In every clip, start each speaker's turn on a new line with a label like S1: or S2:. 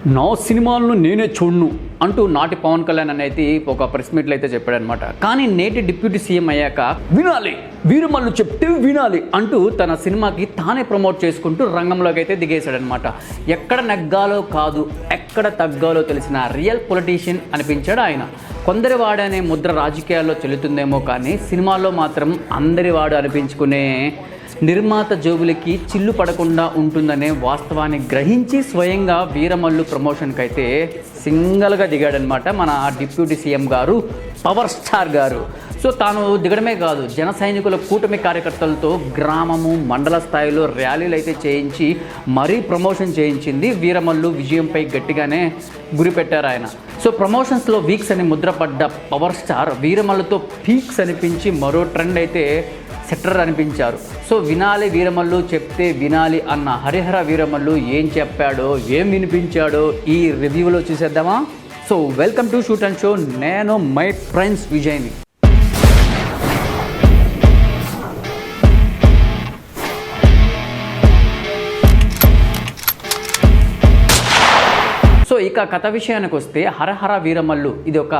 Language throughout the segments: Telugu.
S1: నా సినిమాలను నేనే చూడను అంటూ నాటి పవన్ కళ్యాణ్ అనేది ఒక ప్రెస్ మీట్లో అయితే చెప్పాడనమాట. కానీ నేటి డిప్యూటీ సీఎం అయ్యాక వినాలి, వీరమల్లు చెప్తే వినాలి అంటూ తన సినిమాకి తానే ప్రమోట్ చేసుకుంటూ రంగంలోకి అయితే దిగేశాడనమాట. ఎక్కడ నెగ్గాలో కాదు, ఎక్కడ తగ్గాలో తెలిసిన రియల్ పొలిటీషియన్ అనిపించాడు ఆయన. కొందరి వాడనే ముద్ర రాజకీయాల్లో చెల్లుతుందేమో కానీ సినిమాల్లో మాత్రం అందరి వాడు అనిపించుకునే నిర్మాత జోబులకి చిల్లు పడకుండా ఉంటుందనే వాస్తవాన్ని గ్రహించి స్వయంగా వీరమల్లు ప్రమోషన్కి అయితే సింగల్గా దిగాడనమాట మన డిప్యూటీ సీఎం గారు, పవర్ స్టార్ గారు. సో తాను దిగడమే కాదు, జన సైనికుల కూటమి కార్యకర్తలతో గ్రామము మండల స్థాయిలో ర్యాలీలు అయితే చేయించి మరీ ప్రమోషన్ చేయించింది వీరమల్లు. విజయంపై గట్టిగానే గురిపెట్టారు ఆయన. సో ప్రమోషన్స్లో వీక్స్ అని ముద్రపడ్డ పవర్ స్టార్ వీరమల్లుతో పీక్స్ అనిపించి మరో ట్రెండ్ అయితే సెట్టర్ అనిపించారు. సో వినాలి వీరమల్లు చెప్తే వినాలి అన్న హరిహర వీరమల్లు ఏం చెప్పాడో, ఏం వినిపించాడో ఈ రివ్యూలో చూసేద్దామా? So welcome to shoot and show. నేను మై ఫ్రెండ్స్ విజయ్ని. సో ఇక కథ విషయానికి వస్తే హరహర వీరమల్లు ఇది ఒక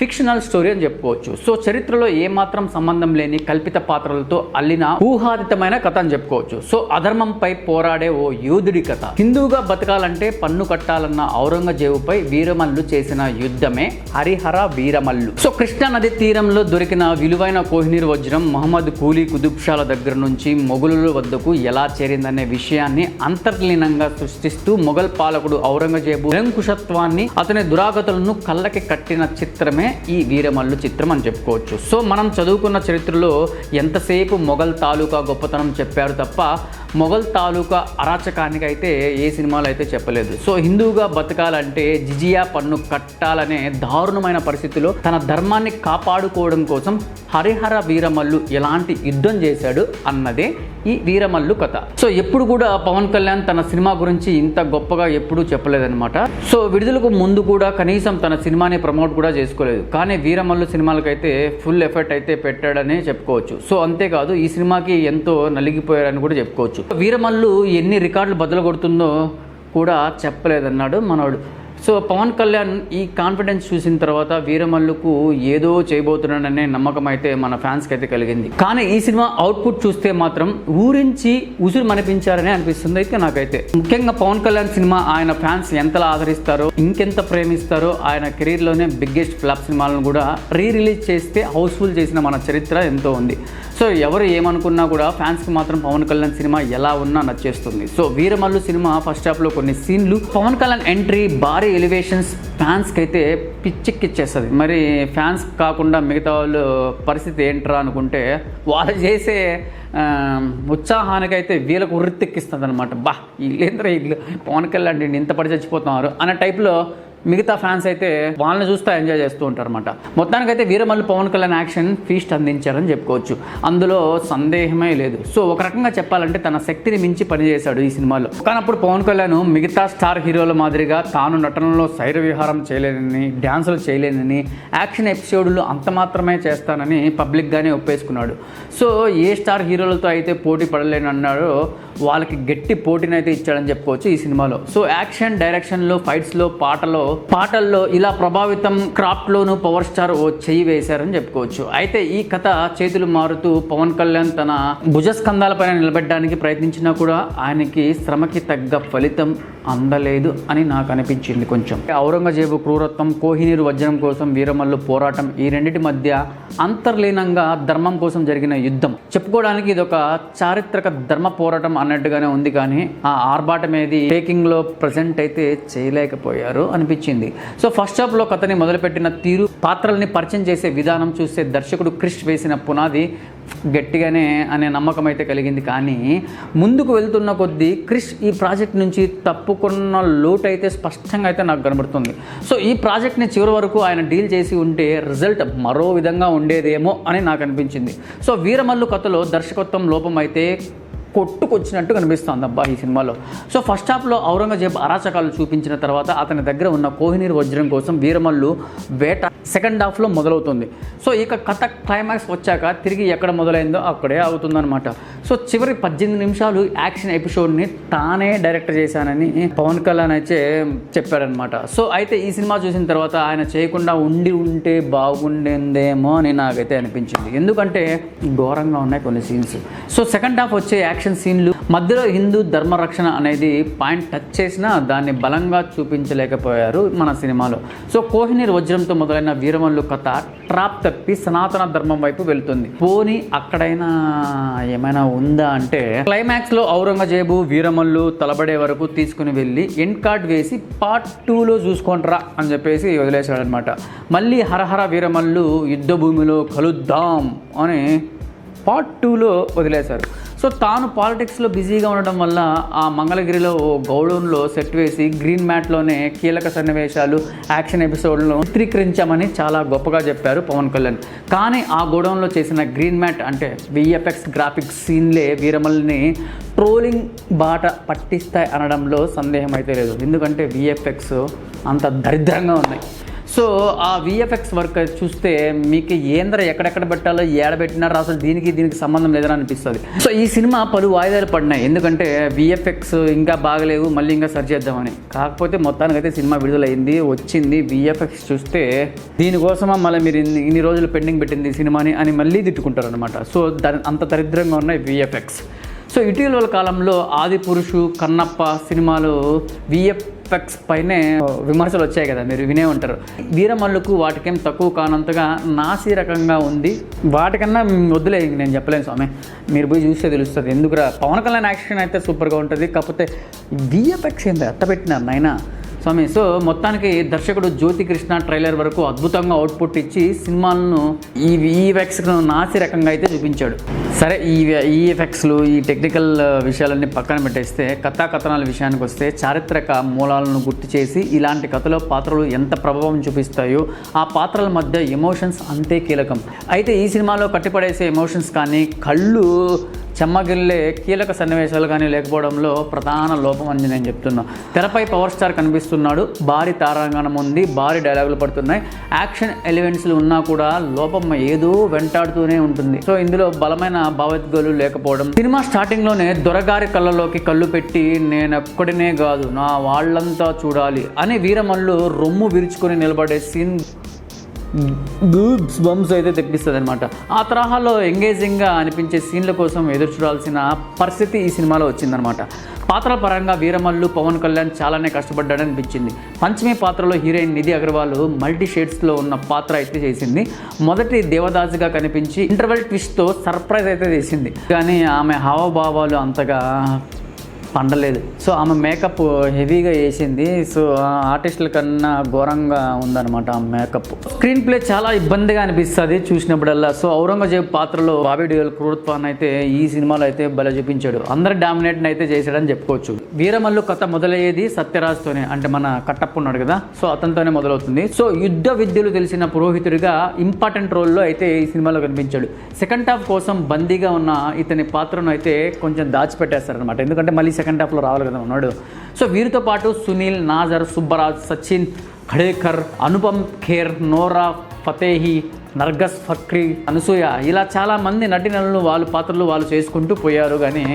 S1: ఫిక్షనల్ స్టోరీ అని చెప్పుకోవచ్చు. సో చరిత్రలో ఏమాత్రం సంబంధం లేని కల్పిత పాత్రలతో అల్లిన ఊహాతీతమైన కథ అని చెప్పుకోవచ్చు. సో అధర్మంపై పోరాడే ఓ యోధుడి కథ. హిందువుగా బతకాలంటే పన్ను కట్టాలన్న ఔరంగజేబుపై వీరమల్లు చేసిన యుద్ధమే హరిహర వీరమల్లు. సో కృష్ణా నది తీరంలో దొరికిన విలువైన కోహినూర్ వజ్రం మహమ్మద్ కూలీ కుతుబ్షాల దగ్గర నుంచి మొఘలుల వద్దకు ఎలా చేరిందనే విషయాన్ని అంతర్లీనంగా సృష్టిస్తూ మొఘల్ పాలకుడు ఔరంగజేబు నిరంకుశత్వాన్ని, అతని దురాగతులను కళ్ళకి కట్టిన చిత్రమే ఈ వీరమల్లు చిత్రం అని చెప్పుకోవచ్చు. సో మనం చదువుకున్న చరిత్రలో ఎంతసేపు మొఘల్ తాలూకా గొప్పతనం చెప్పారు తప్ప మొఘల్ తాలూకా అరాచకానికి అయితే ఏ సినిమాలు అయితే చెప్పలేదు. సో హిందువుగా బతకాలంటే జిజియా పన్ను కట్టాలనే దారుణమైన పరిస్థితిలో తన ధర్మాన్ని కాపాడుకోవడం కోసం హరిహర వీరమల్లు ఎలాంటి యుద్ధం చేశాడు అన్నదే ఈ వీరమల్లు కథ. సో ఎప్పుడు కూడా పవన్ కళ్యాణ్ తన సినిమా గురించి ఇంత గొప్పగా ఎప్పుడూ చెప్పలేదన్నమాట. సో విడుదలకు ముందు కూడా కనీసం తన సినిమాని ప్రమోట్ కూడా చేసుకోలేదు. కానీ వీరమల్లు సినిమాలకైతే ఫుల్ ఎఫర్ట్ అయితే పెట్టాడనే చెప్పుకోవచ్చు. సో అంతేకాదు ఈ సినిమాకి ఎంతో నలిగిపోయారని కూడా చెప్పుకోవచ్చు. వీరమల్లు ఎన్ని రికార్డులు బదులు కొడుతుందో కూడా చెప్పలేదన్నాడు మనోడు. సో పవన్ కళ్యాణ్ ఈ కాన్ఫిడెన్స్ చూసిన తర్వాత వీరమల్లుకు ఏదో చేయబోతున్నాడనే నమ్మకం అయితే మన ఫ్యాన్స్కి అయితే కలిగింది. కానీ ఈ సినిమా అవుట్పుట్ చూస్తే మాత్రం ఊరించి ఉసురు మనిపించారని అనిపిస్తుంది అయితే నాకైతే. ముఖ్యంగా పవన్ కళ్యాణ్ సినిమా ఆయన ఫ్యాన్స్ ఎంతలా ఆదరిస్తారో, ఇంకెంత ప్రేమిస్తారో, ఆయన కెరీర్లోనే బిగ్గెస్ట్ ఫ్లాప్ సినిమాలను కూడా రిలీజ్ చేస్తే హౌస్ఫుల్ చేసిన మన చరిత్ర ఎంతో ఉంది. సో ఎవరు ఏమనుకున్నా కూడా ఫ్యాన్స్కి మాత్రం పవన్ కళ్యాణ్ సినిమా ఎలా ఉన్నా నచ్చేస్తుంది. సో వీరమల్లు సినిమా ఫస్ట్ హాఫ్లో కొన్ని సీన్లు, పవన్ కళ్యాణ్ ఎంట్రీ, భారీ ఎలివేషన్స్ ఫ్యాన్స్కి అయితే పిచ్చెక్కిచ్చేస్తుంది. మరి ఫ్యాన్స్ కాకుండా మిగతా వాళ్ళు పరిస్థితి ఏంట్రా అనుకుంటే వాళ్ళు చేసే ఉత్సాహానికైతే వీళ్ళకు ఉర్రెత్తిక్కిస్తుంది అనమాట. వీళ్ళేంద్ర వీళ్ళు పవన్ కళ్యాణ్ ఇంత పడి చచ్చిపోతున్నారు అనే టైప్లో మిగతా ఫ్యాన్స్ అయితే వాళ్ళని చూస్తూ ఎంజాయ్ చేస్తూ ఉంటారు అనమాట. మొత్తానికైతే వీరమల్లు పవన్ కళ్యాణ్ యాక్షన్ ఫీస్ట్ అందించారని చెప్పుకోవచ్చు. అందులో సందేహమే లేదు. సో ఒక రకంగా చెప్పాలంటే తన శక్తిని మించి పనిచేశాడు ఈ సినిమాలో. కానప్పుడు పవన్ కళ్యాణ్ మిగతా స్టార్ హీరోల మాదిరిగా తాను నటనలో శైర విహారం చేయలేనని, డ్యాన్సులు చేయలేనని, యాక్షన్ ఎపిసోడ్లు అంత మాత్రమే చేస్తానని పబ్లిక్గానే ఒప్పేసుకున్నాడు. సో ఏ స్టార్ హీరోలతో అయితే పోటీ పడలేని అన్నాడో వాళ్ళకి గట్టి పోటీని అయితే ఇచ్చాడని చెప్పుకోవచ్చు ఈ సినిమాలో. సో యాక్షన్, డైరెక్షన్లో, ఫైట్స్లో, పాటల్లో ఇలా ప్రభావితం క్రాఫ్ట్లోనూ పవర్ స్టార్ ఓ చెయ్యి వేశారని చెప్పుకోవచ్చు. అయితే ఈ కథ చేతులు మారుతూ పవన్ కళ్యాణ్ తన భుజస్కంధాలపైన నిలబెట్టడానికి ప్రయత్నించినా కూడా ఆయనకి శ్రమకి తగ్గ ఫలితం అందలేదు అని నాకు అనిపించింది కొంచెం. ఔరంగజేబు క్రూరత్వం, కోహినూర్ వజ్రం కోసం వీరమల్లు పోరాటం, ఈ రెండింటి మధ్య అంతర్లీనంగా ధర్మం కోసం జరిగిన యుద్ధం చెప్పుకోవడానికి ఇది ఒక చారిత్రక ధర్మ పోరాటం అన్నట్టుగానే ఉంది. కానీ ఆ ఆర్భాటం ఏది టేకింగ్లో ప్రజెంట్ అయితే చేయలేకపోయారు అనిపించింది. సో ఫస్ట్ హాఫ్లో కథని మొదలుపెట్టిన తీరు, పాత్రల్ని పరిచయం చేసే విధానం చూస్తే దర్శకుడు క్రిష్ వేసిన పునాది గట్టిగానే అనే నమ్మకం అయితే కలిగింది. కానీ ముందుకు వెళ్తున్న కొద్దీ క్రిష్ ఈ ప్రాజెక్ట్ నుంచి తప్పుకున్న లోటు అయితే స్పష్టంగా అయితే నాకు కనబడుతుంది. సో ఈ ప్రాజెక్ట్ని చివరి వరకు ఆయన డీల్ చేసి ఉంటే రిజల్ట్ మరో విధంగా ఉండేదేమో అని నాకు అనిపించింది. సో వీరమల్లు కథలో దర్శకత్వం లోపం అయితే కొట్టుకొచ్చినట్టు కనిపిస్తుంది అబ్బా ఈ సినిమాలో. సో ఫస్ట్ హాఫ్లో ఔరంగజేబ్ అరాచకాలు చూపించిన తర్వాత అతని దగ్గర ఉన్న కోహినూర్ వజ్రం కోసం వీరమల్లు వేట సెకండ్ హాఫ్లో మొదలవుతుంది. సో ఇక కథ క్లైమాక్స్ వచ్చాక తిరిగి ఎక్కడ మొదలైందో అక్కడే అవుతుందన్నమాట. సో చివరి 18 నిమిషాలు యాక్షన్ ఎపిసోడ్ని తానే డైరెక్ట్ చేశానని పవన్ కళ్యాణ్ అయితే చెప్పాడనమాట. సో అయితే ఈ సినిమా చూసిన తర్వాత ఆయన చేయకుండా ఉంటే బాగుండేదేమో అని నాకైతే అనిపించింది. ఎందుకంటే ఘోరంగా ఉన్నాయి కొన్ని సీన్స్. సో సెకండ్ హాఫ్ వచ్చే యాక్షన్ సీన్లు మధ్యలో హిందూ ధర్మరక్షణ అనేది పాయింట్ టచ్ చేసినా దాన్ని బలంగా చూపించలేకపోయారు మన సినిమాలో. సో కోహినూర్ వజ్రంతో మొదలైన వీరమల్లు కథ ట్రాప్ తప్పి సనాతన ధర్మం వైపు వెళ్తుంది. పోనీ అక్కడైనా ఏమైనా ఉందా అంటే క్లైమాక్స్లో ఔరంగజేబు వీరమల్లు తలబడే వరకు తీసుకుని వెళ్ళి ఎండ్ కార్డ్ వేసి పార్ట్ 2లో చూసుకుంటారా అని చెప్పేసి వదిలేశాడనమాట. మళ్ళీ హరహర వీరమల్లు యుద్ధ భూమిలో కలుద్దాం అని పార్ట్ 2లో వదిలేశారు. సో తాను పాలిటిక్స్లో బిజీగా ఉండడం వల్ల ఆ మంగళగిరిలో గౌడౌన్లో సెట్ వేసి గ్రీన్ మ్యాట్లోనే కీలక సన్నివేశాలు యాక్షన్ ఎపిసోడ్లను చిత్రీకరించామని చాలా గొప్పగా చెప్పారు పవన్ కళ్యాణ్. కానీ ఆ గౌడౌన్లో చేసిన గ్రీన్ మ్యాట్ అంటే విఎఫ్ఎక్స్ గ్రాఫిక్స్ సీన్లే వీరమల్ని ట్రోలింగ్ బాట పట్టిస్తాయి అనడంలో సందేహం అయితే లేదు. ఎందుకంటే విఎఫ్ఎక్స్ అంత దరిద్రంగా ఉన్నాయి. సో ఆ విఎఫ్ఎక్స్ వర్క్ చూస్తే మీకు ఎక్కడెక్కడ పెట్టాలో ఏడబెట్టినారో అసలు దీనికి సంబంధం లేదని అనిపిస్తుంది. సో ఈ సినిమా పలు వాయిదాలు పడినాయి. ఎందుకంటే విఎఫ్ఎక్స్ ఇంకా బాగలేవు, మళ్ళీ ఇంకా సర్చ్ చేద్దామని. కాకపోతే మొత్తానికైతే సినిమా విడుదలైంది, వచ్చింది. విఎఫ్ఎక్స్ చూస్తే దీనికోసమా మళ్ళీ మీరు ఇన్ని రోజులు పెండింగ్ పెట్టింది సినిమాని అని మళ్ళీ తిట్టుకుంటారు అనమాట. సో అంత దరిద్రంగా ఉన్నాయి విఎఫ్ఎక్స్. సో ఇటీవల కాలంలో ఆదిపురుషు, కన్నప్ప సినిమాలు విఎఫ్ఎక్స్ పైనే విమర్శలు వచ్చాయి కదా, మీరు వినే ఉంటారు. వీరమల్లుకు వాటికేం తక్కువ కానంతగా నాసి రకంగా ఉంది. వాటికన్నా వద్దులే, నేను చెప్పలేను స్వామి, మీరు పోయి చూస్తే తెలుస్తుంది. ఎందుకురా పవన్ కళ్యాణ్ యాక్షన్ అయితే సూపర్గా ఉంటుంది, కాకపోతే విఎఫ్ఎక్స్ ఏంటి అట్ట పెట్టినారు నాయన స్వామి. సో మొత్తానికి దర్శకుడు జ్యోతి కృష్ణ ట్రైలర్ వరకు అద్భుతంగా అవుట్పుట్ ఇచ్చి సినిమాలను ఈ విఎఫ్ఎక్స్ను నాసి రకంగా అయితే చూపించాడు. సరే, ఈ విఎఫ్ఎక్స్లు ఈ టెక్నికల్ విషయాలన్నీ పక్కన పెట్టేస్తే కథాకథనాల విషయానికి వస్తే చారిత్రక మూలాలను గుర్తు చేసి ఇలాంటి కథలో పాత్రలు ఎంత ప్రభావం చూపిస్తాయో ఆ పాత్రల మధ్య ఎమోషన్స్ అంతే కీలకం. అయితే ఈ సినిమాలో కట్టిపడేసే ఎమోషన్స్ కానీ కళ్ళు చెమ్మగిల్లే కీలక సన్నివేశాలు కానీ లేకపోవడంలో ప్రధాన లోపం అని నేను చెప్తున్నా. తెరపై పవర్ స్టార్ కనిపిస్తున్నాడు, భారీ తారాంగణం ఉంది, భారీ డైలాగులు పడుతున్నాయి, యాక్షన్ ఎలిమెంట్స్లు ఉన్నా కూడా లోపం ఏదో వెంటాడుతూనే ఉంటుంది. సో ఇందులో బలమైన భావోద్వేగాలు లేకపోవడం. సినిమా స్టార్టింగ్లోనే దొరగారి కళ్ళలోకి కళ్ళు పెట్టి నేనొక్కడినే కాదు నా వాళ్ళంతా చూడాలి అని వీరమల్లు రొమ్ము విరుచుకొని నిలబడే సీన్ గూబ్స్ బంప్స్ అయితే తెప్పిస్తుంది అనమాట. ఆ తరహాలో ఎంగేజింగ్గా అనిపించే సీన్ల కోసం ఎదురు చూడాల్సిన పరిస్థితి ఈ సినిమాలో వచ్చిందనమాట. పాత్రల పరంగా వీరమల్లు పవన్ కళ్యాణ్ చాలానే కష్టపడ్డాడని అనిపించింది. పంచమి పాత్రలో హీరోయిన్ నిధి అగర్వాల్ మల్టీ షేడ్స్లో ఉన్న పాత్ర అయితే చేసింది. మొదటి దేవదాసుగా కనిపించి ఇంటర్వెల్ ట్విస్ట్తో సర్ప్రైజ్ అయితే చేసింది. కానీ ఆమె హావభావాలు అంతగా పండలేదు. సో ఆమె మేకప్ హెవీగా వేసింది. సో ఆర్టిస్టుల కన్నా ఘోరంగా ఉందన్నమాట ఆ మేకప్. స్క్రీన్ ప్లే చాలా ఇబ్బందిగా అనిపిస్తుంది చూసినప్పుడల్లా. సో ఔరంగజేబ్ పాత్రలో బాబీ డియోల్ క్రూరత్వాన్ని అయితే ఈ సినిమాలో అయితే భలే చూపించాడు. అందరు డామినేట్ అయితే చేశాడని చెప్పుకోవచ్చు. వీరమల్లు కథ మొదలయ్యేది సత్యరాజ్తోనే, అంటే మన కట్టప్ప ఉన్నాడు కదా, సో అతనితోనే మొదలవుతుంది. సో యుద్ధ విద్యలు తెలిసిన పురోహితుడిగా ఇంపార్టెంట్ రోల్లో అయితే ఈ సినిమాలో కనిపించాడు. సెకండ్ హాఫ్ కోసం బందీగా ఉన్న ఇతని పాత్రను అయితే కొంచెం దాచిపెట్టేస్తారనమాట. ఎందుకంటే మళ్ళీ సెకండ్ హాఫ్లో రావాలి కదా ఉన్నాడు. సో వీరితో పాటు సునీల్, నాజర్, సుబ్బరాజ్, సచిన్ ఖడేకర్, అనుపమ్ ఖేర్, నోరా ఫతేహి, నర్గస్ ఫక్రీ, అనసూయ, ఇలా చాలామంది నటీనటులు వాళ్ళ పాత్రలు వాళ్ళు చేసుకుంటూ పోయారు. కానీ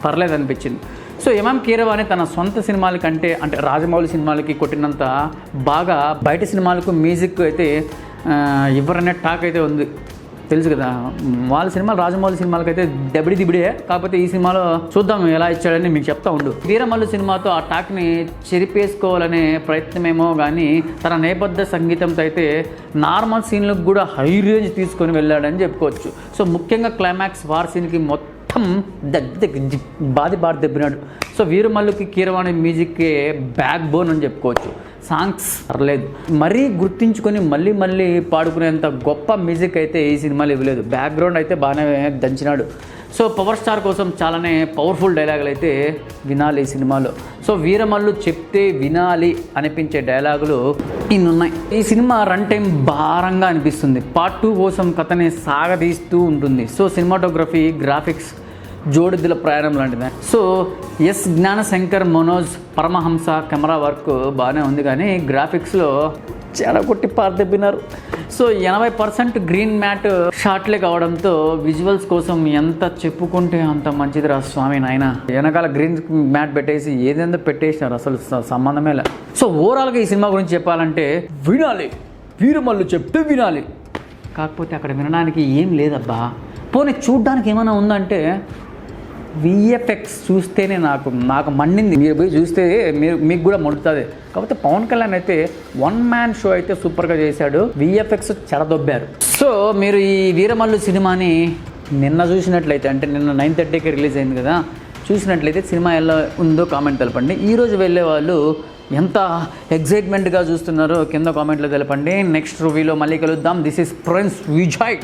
S1: పర్లేదు అనిపించింది. సో ఎంఎం కీరవాణి తన సొంత సినిమాల కంటే అంటే రాజమౌళి సినిమాలకి కొట్టినంత బాగా బయట సినిమాలకు మ్యూజిక్ అయితే ఇవ్వరనే టాక్ అయితే ఉంది. తెలుసు కదా, వాళ్ళ సినిమాలు రాజమౌళి సినిమాలకైతే దిబిడే. కాకపోతే ఈ సినిమాలో చూద్దాం ఎలా ఇచ్చాడని మీకు చెప్తా ఉండు. వీరమల్లు సినిమాతో ఆ టాక్ని చెరిపేసుకోవాలనే ప్రయత్నమేమో కానీ తన నేపథ్య సంగీతంతో అయితే నార్మల్ సీన్లకు కూడా హై రేంజ్ తీసుకొని వెళ్ళాడని చెప్పుకోవచ్చు. సో ముఖ్యంగా క్లైమాక్స్ వార్ సీన్కి మొత్తం బాధి దెబ్బినాడు. సో వీరమల్లుకి కీరవాణి మ్యూజిక్కే బ్యాక్ బోన్ అని చెప్పుకోవచ్చు. సాంగ్స్ పర్లేదు, మరీ గుర్తించుకొని మళ్ళీ మళ్ళీ పాడుకునేంత గొప్ప మ్యూజిక్ అయితే ఈ సినిమాలో ఇవ్వలేదు. బ్యాక్గ్రౌండ్ అయితే బాగానే దంచినాడు. సో పవర్ స్టార్ కోసం చాలానే పవర్ఫుల్ డైలాగులు అయితే వినాలి ఈ సినిమాలో. సో వీరమల్లు చెప్తే వినాలి అనిపించే డైలాగులు ఇన్నున్నాయి. ఈ సినిమా రన్ టైం భారంగా అనిపిస్తుంది. పార్ట్ 2 కోసం కథని సాగదీస్తూ ఉంటుంది. సో సినిమాటోగ్రఫీ, గ్రాఫిక్స్ జోడిద్దుల ప్రయాణం లాంటిది. So S Gnanashankar Manoj Paramahamsa camera work బాగానే ఉంది, కానీ గ్రాఫిక్స్లో చాలా కొట్టి పారదెబ్బినారు. సో 80% గ్రీన్ మ్యాట్ షాట్లే కావడంతో విజువల్స్ కోసం ఎంత చెప్పుకుంటే అంత మంచిది రా స్వామి నాయన. వెనకాల గ్రీన్ మ్యాట్ పెట్టేసి ఏదేందో పెట్టేసినారు, అసలు సంబంధమే లే. సో ఓవరాల్గా ఈ సినిమా గురించి చెప్పాలంటే వినాలి, వీరమల్లు చెప్తే వినాలి. కాకపోతే అక్కడ వినడానికి ఏం లేదబ్బా. పోనీ చూడ్డానికి ఏమైనా ఉందంటే విఎఫ్ఎక్స్ చూస్తేనే నాకు మండింది. మీరు పోయి చూస్తే మీకు కూడా మండుతుంది. కాకపోతే పవన్ కళ్యాణ్ అయితే వన్ మ్యాన్ షో అయితే సూపర్గా చేశాడు, విఎఫ్ఎక్స్ చెడదొబ్బారు. సో మీరు ఈ వీరమల్లు సినిమాని నిన్న చూసినట్లయితే, అంటే నిన్న 9:30కి రిలీజ్ అయింది కదా, చూసినట్లయితే సినిమా ఎలా ఉందో కామెంట్ తెలపండి. ఈరోజు వెళ్ళే వాళ్ళు ఎంత ఎగ్జైట్మెంట్గా చూస్తున్నారో కింద కామెంట్లో తెలపండి. నెక్స్ట్ రివ్యూలో మళ్ళీ కలుద్దాం. This is prince Vijay.